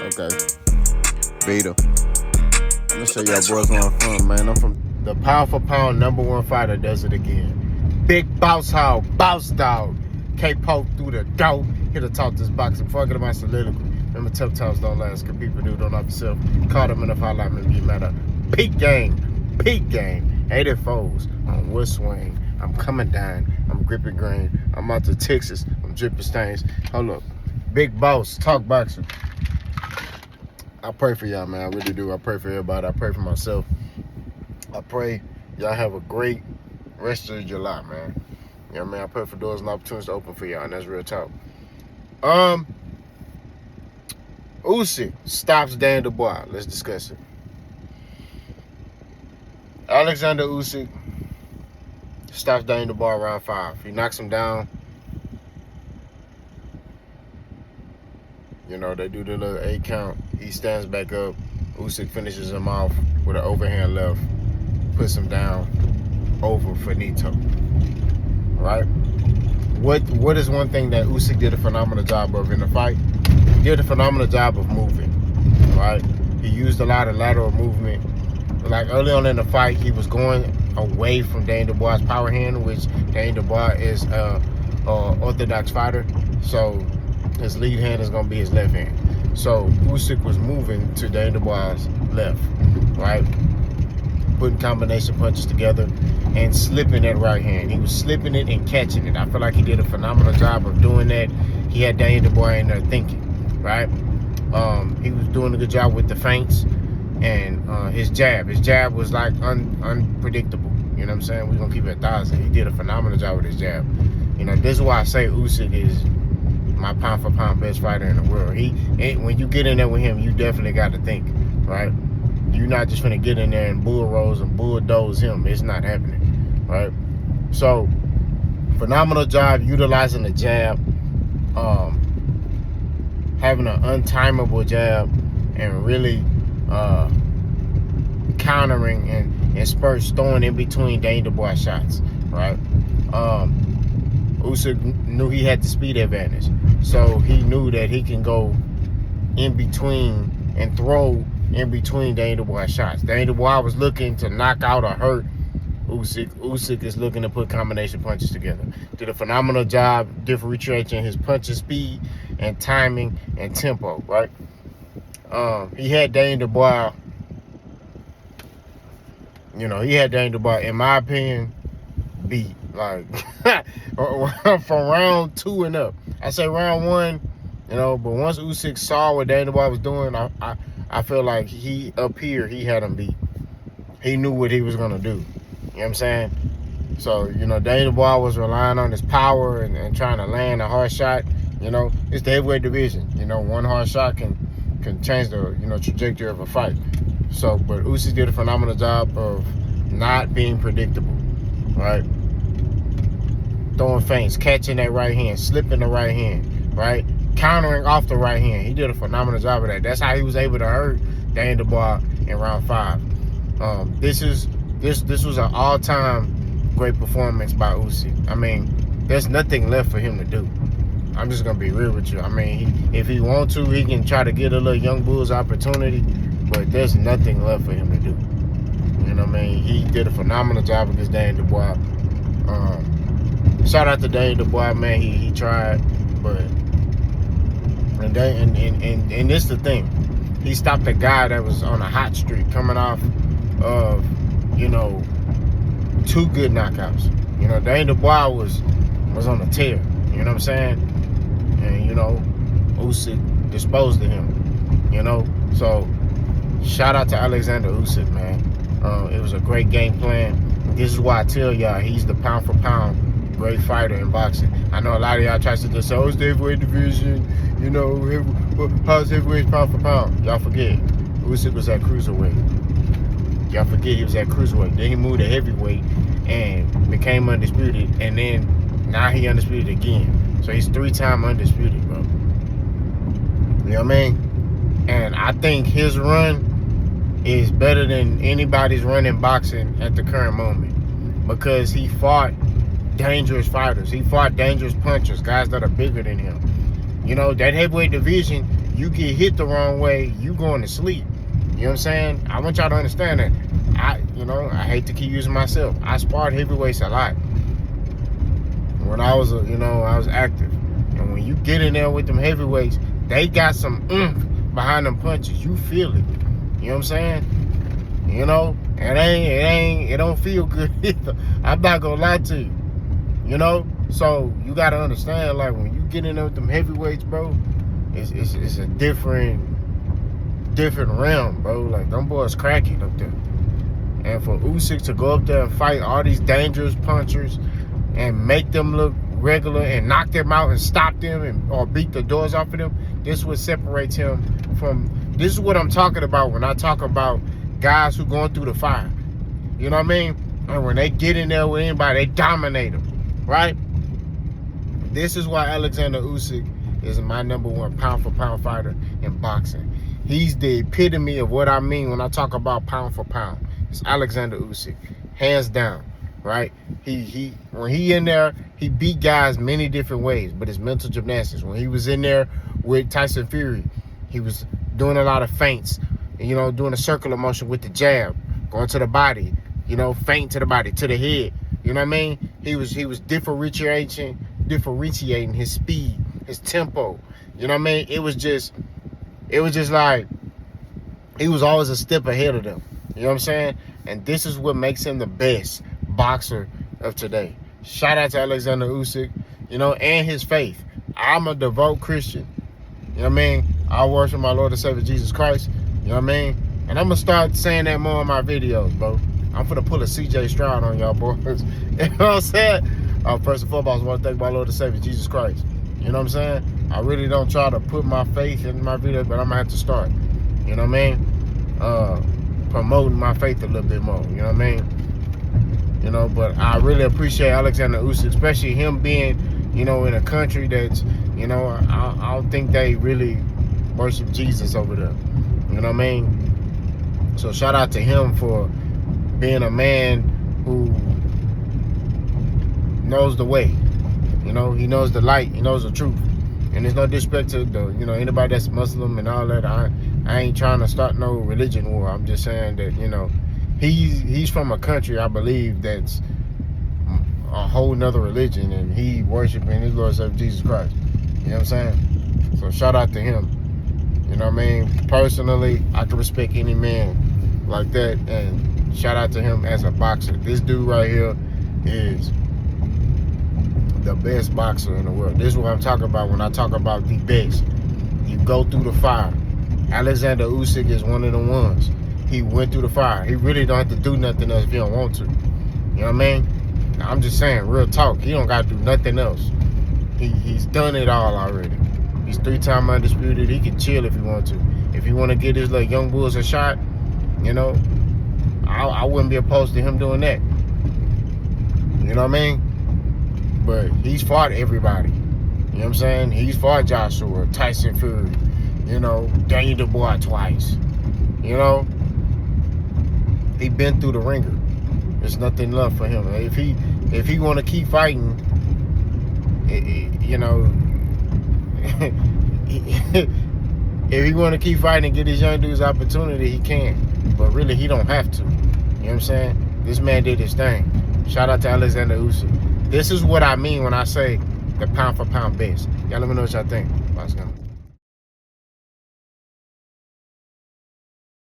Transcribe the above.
Okay. Vita. I'm gonna show y'all boys where I'm from, man. I'm from the pound for pound #1 fighter does it again. Big boss hog, boss dog. K-Poke through the door. Here to talk this boxing. Before I get to my soliloquy. Remember, tough times don't last. Cause people do don't know yourself. Caught them in the fight like me be matter. Peak game. 80 foes on wood swing. I'm coming down. I'm gripping green. I'm out to Texas. I'm dripping stains. Hold up. Big boss. Talk boxing. I pray for y'all, man. I really do. I pray for everybody. I pray for myself. I pray y'all have a great rest of July, man. You know what I mean? I pray for doors and opportunities to open for y'all, and that's real talk. Usyk stops Dan Dubois. Let's discuss it. Alexander Usyk stops Dan Dubois round 5. He knocks him down. You know, they do the little 8 count. He stands back up. Usyk finishes him off with an overhand left. Puts him down. Over finito. Right? What is one thing that Usyk did a phenomenal job of in the fight? He did a phenomenal job of moving. Right? He used a lot of lateral movement. Like early on in the fight, he was going away from Dan Dubois' power hand, which Dan Dubois is an orthodox fighter. So his lead hand is going to be his left hand. So Usyk was moving to Dan Dubois' left, right? Putting combination punches together and slipping that right hand. He was slipping it and catching it. I feel like he did a phenomenal job of doing that. He had Dan Dubois in there thinking, right? He was doing a good job with the feints and his jab. His jab was like unpredictable. You know what I'm saying? We're going to keep it 1,000. He did a phenomenal job with his jab. You know, this is why I say Usyk is my pound for pound best fighter in the world. When you get in there with him, you definitely got to think, right? You're not just gonna get in there and bulldoze and bulldoze him. It's not happening, right? So, phenomenal job utilizing the jab, having an untimable jab, and really countering and spurts throwing in between Dan Dubois shots, right? Usyk knew he had the speed advantage, so he knew that he can go in between and throw in between Dan Dubois shots. Dan Dubois was looking to knock out or hurt Usyk. Usyk is looking to put combination punches together. Did a phenomenal job differentiating his punching speed and timing and tempo, right? He had Dan Dubois, in my opinion, beat. Like, from round 2 and up. I say round 1, but once Usyk saw what Dan Dubois was doing, I feel like he had him beat. He knew what he was going to do. You know what I'm saying? So, Dan Dubois was relying on his power and trying to land a hard shot. It's the heavyweight division. One hard shot can change the, trajectory of a fight. So, but Usyk did a phenomenal job of not being predictable, right? Throwing feints, catching that right hand, slipping the right hand, right? Countering off the right hand. He did a phenomenal job of that. That's how he was able to hurt Dan Dubois in round 5. This was an all-time great performance by Usyk. I mean, there's nothing left for him to do. I'm just gonna be real with you. I mean, if he wants to, he can try to get a little young bulls opportunity, but there's nothing left for him to do. You know what I mean? He did a phenomenal job against Dan Dubois. Shout out to Dan Dubois, man. He tried, but and this is the thing. He stopped a guy that was on a hot streak, coming off of 2 good knockouts. Dan Dubois was on a tear. You know what I'm saying? And Usyk disposed of him. So shout out to Alexander Usyk, man. It was a great game plan. This is why I tell y'all he's the pound for pound great fighter in boxing. I know a lot of y'all try to just say, oh, it's the heavyweight division, how's heavyweight pound for pound? Y'all forget, Usyk was at cruiserweight. Y'all forget he was at cruiserweight. Then he moved to heavyweight and became undisputed, and then now he undisputed again. So he's 3-time undisputed, bro. You know what I mean? And I think his run is better than anybody's run in boxing at the current moment, because he fought dangerous fighters. He fought dangerous punchers, guys that are bigger than him. That heavyweight division, you get hit the wrong way, you going to sleep. You know what I'm saying? I want y'all to understand that. I hate to keep using myself. I sparred heavyweights a lot when I was, I was active. And when you get in there with them heavyweights, they got some oomph behind them punches. You feel it. You know what I'm saying? It don't feel good either. I'm not gonna lie to you. So you gotta understand, like, when you get in there with them heavyweights, bro, it's a different realm, bro. Like, them boys cracking up there. And for Usyk to go up there and fight all these dangerous punchers and make them look regular and knock them out and stop them or beat the doors off of them, this is what separates him from. This is what I'm talking about when I talk about guys who going through the fire. You know what I mean? And when they get in there with anybody, they dominate them, right? This is why Alexander Usyk is my #1 pound-for-pound fighter in boxing. He's the epitome of what I mean when I talk about pound for pound. It's Alexander Usyk, hands down, right? When he in there, he beat guys many different ways, but it's mental gymnastics. When he was in there with Tyson Fury, he was doing a lot of feints, doing a circular motion with the jab, going to the body, feint to the body, to the head. You know what I mean? He was differentiating his speed, his tempo. You know what I mean? It was just like he was always a step ahead of them. You know what I'm saying? And this is what makes him the best boxer of today. Shout out to Alexander Usyk, and his faith. I'm a devout Christian. You know what I mean? I worship my Lord and Savior Jesus Christ. You know what I mean? And I'm going to start saying that more in my videos, bro. I'm going to pull a CJ Stroud on y'all, boys. You know what I'm saying? First and foremost, I want to thank my Lord and Savior Jesus Christ. You know what I'm saying? I really don't try to put my faith in my videos, but I'm going to have to start. You know what I mean? Promoting my faith a little bit more. You know what I mean? But I really appreciate Alexander Usyk, especially him being, in a country that's, I don't think they really worship Jesus over there. You know what I mean? So shout out to him for being a man who knows the way. He knows the light. He knows the truth. And there's no disrespect to anybody that's Muslim and all that. I ain't trying to start no religion war. I'm just saying that, he's from a country, I believe, that's a whole nother religion, and he worshiping his Lord and Savior Jesus Christ. You know what I'm saying? So shout out to him. You know what I mean? Personally, I can respect any man like that, and shout out to him as a boxer. This dude right here is the best boxer in the world. This is what I'm talking about when I talk about the best. You go through the fire. Alexander Usyk is one of the ones. He went through the fire. He really don't have to do nothing else if he don't want to. You know what I mean? I'm just saying, real talk. He don't got to do nothing else. He's done it all already. He's 3-time undisputed. He can chill if he want to. If he want to get his young bulls a shot, I wouldn't be opposed to him doing that. You know what I mean? But he's fought everybody. You know what I'm saying? He's fought Joshua, Tyson Fury, Daniel Dubois twice. He been through the ringer. There's nothing left for him. If he want to keep fighting, if he want to keep fighting and get his young dudes opportunity, he can. But really, he don't have to. You know what I'm saying? This man did his thing. Shout out to Alexander Usyk. This is what I mean when I say the pound for pound best. Y'all let me know what y'all think. Bye,